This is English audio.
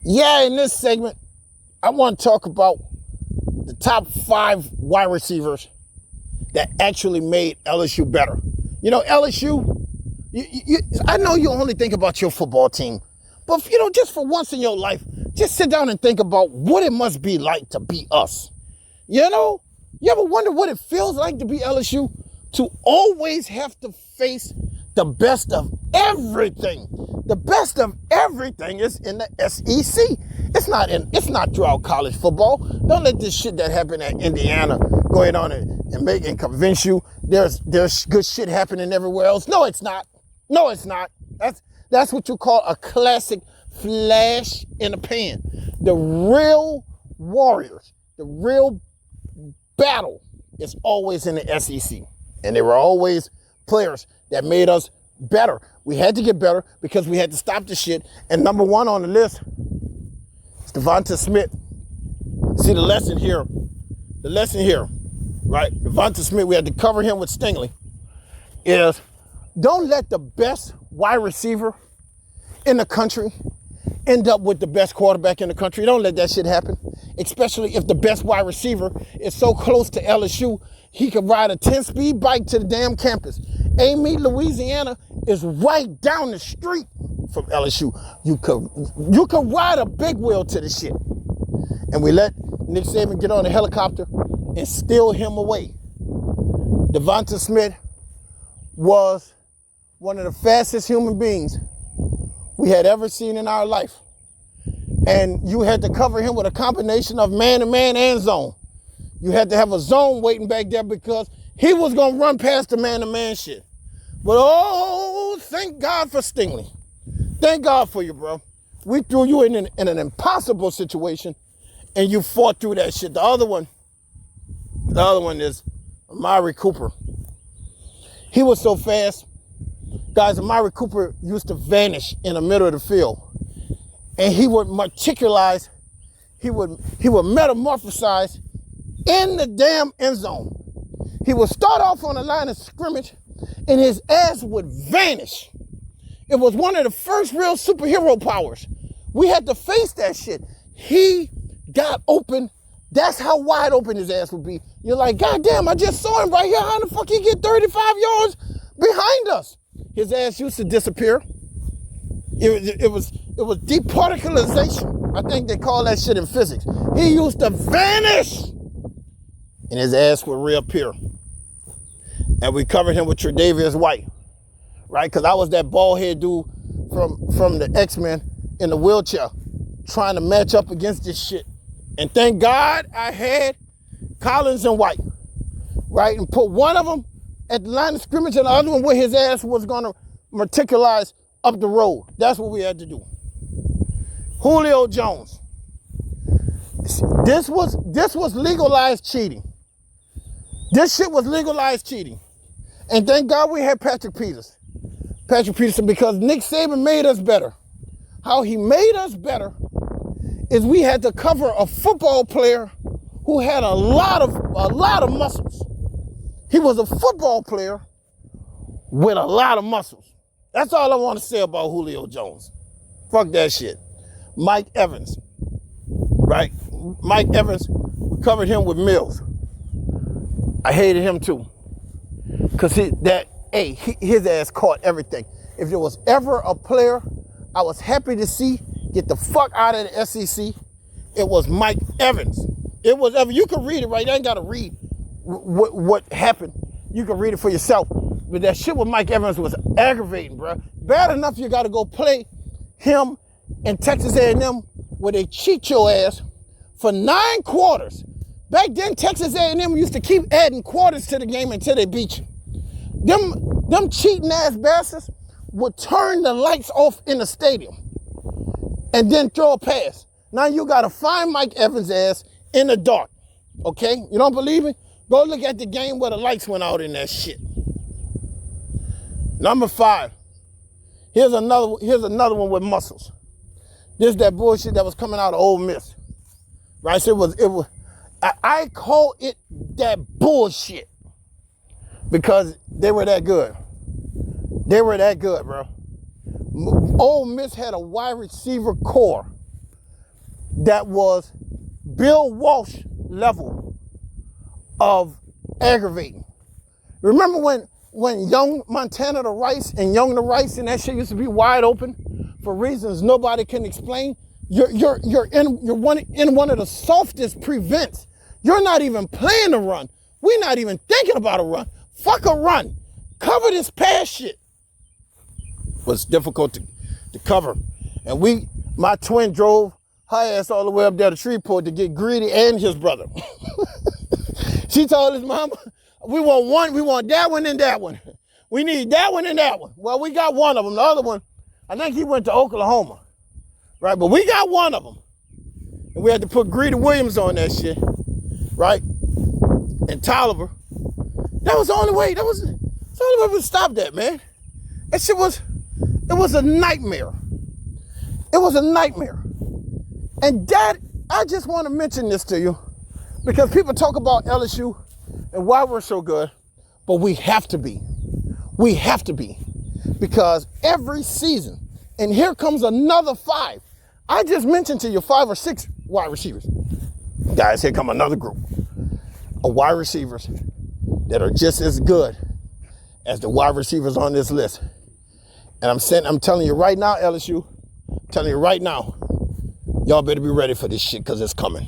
Yeah, in this segment, I want to talk about the top 5 wide receivers that actually made LSU better. You know, LSU, I know you only think about your football team, but, just for once in your life, just sit down and think about what it must be like to be us. You know, you ever wonder what it feels like to be LSU? To always have to face the best of everything. The best of everything is in the SEC. It's not throughout college football. Don't let this shit that happened at Indiana go ahead on and convince you there's good shit happening everywhere else. No, it's not. No, it's not. That's what you call a classic flash in the pan. The real warriors, the real battle is always in the SEC. And there were always players that made us better. We had to get better because we had to stop the shit. And number 1 on the list is Devonta Smith. See the lesson here. The lesson here, right? Devonta Smith, we had to cover him with Stingley, is don't let the best wide receiver in the country end up with the best quarterback in the country. Don't let that shit happen. Especially if the best wide receiver is so close to LSU, he could ride a 10-speed bike to the damn campus. Ames, Louisiana is right down the street from LSU. You could ride a big wheel to the shit. And we let Nick Saban get on a helicopter and steal him away. Devonta Smith was one of the fastest human beings we had ever seen in our life. And you had to cover him with a combination of man-to-man and zone. You had to have a zone waiting back there because he was going to run past the man-to-man shit. But thank God for Stingley. Thank God for you, bro. We threw you in an impossible situation and you fought through that shit. The other one is Amari Cooper. He was so fast. Guys, Amari Cooper used to vanish in the middle of the field. And he would matriculaze, he would metamorphosize in the damn end zone. He would start off on the line of scrimmage and his ass would vanish. It was one of the first real superhero powers. We had to face that shit. He got open. That's how wide open his ass would be. You're like, God damn, I just saw him right here. How the fuck he get 35 yards behind us? His ass used to disappear. It was departicularization. I think they call that shit in physics. He used to vanish and his ass would reappear. And we covered him with Tre'Davious White, right? Because I was that bald head dude from the X-Men in the wheelchair trying to match up against this shit. And thank God I had Collins and White, right? And put one of them at the line of scrimmage and the other one where his ass was going to matriculaze up the road. That's what we had to do. Julio Jones. This was legalized cheating. This shit was legalized cheating. And thank God we had Patrick Peterson, because Nick Saban made us better. How he made us better is we had to cover a football player who had a lot of muscles. He was a football player with a lot of muscles. That's all I want to say about Julio Jones. Fuck that shit. Mike Evans, right? Mike Evans, we covered him with Mills. I hated him too. Because his ass caught everything. If there was ever a player I was happy to see get the fuck out of the SEC, it was Mike Evans. It was ever. You can read it, right? I ain't got to read what happened. You can read it for yourself. But that shit with Mike Evans was aggravating, bro. Bad enough you got to go play him in Texas A&M where they cheat your ass for 9 quarters. Back then, Texas A&M used to keep adding quarters to the game until they beat you. Them cheating ass bastards would turn the lights off in the stadium and then throw a pass. Now you got to find Mike Evans' ass in the dark, okay? You don't believe me? Go look at the game where the lights went out in that shit. Number 5. Here's another one with muscles. This is that bullshit that was coming out of Ole Miss, right? So I call it that bullshit because they were that good. They were that good, bro. Ole Miss had a wide receiver core that was Bill Walsh level of aggravating. Remember when Young Montana to Rice and Young to Rice and that shit used to be wide open for reasons nobody can explain? You're in one of the softest prevents. You're not even playing a run. We're not even thinking about a run. Fuck a run. Cover this pass shit. Was difficult to cover. And my twin drove her ass all the way up there to Shreveport to get Greedy and his brother. She told his mama, we want that one and that one. We need that one and that one. Well, we got one of them. The other one, I think he went to Oklahoma. Right, but we got one of them. And we had to put Greedy Williams on that shit. Right? And Tolliver. That was the only way. That was the only way we stopped that, man. That shit was a nightmare. It was a nightmare. And Dad, I just want to mention this to you because people talk about LSU and why we're so good, but we have to be. We have to be. Because every season, and here comes another 5. I just mentioned to you 5 or 6 wide receivers. Guys, here come another group of wide receivers that are just as good as the wide receivers on this list. And I'm telling you right now, LSU, I'm telling you right now, y'all better be ready for this shit because it's coming.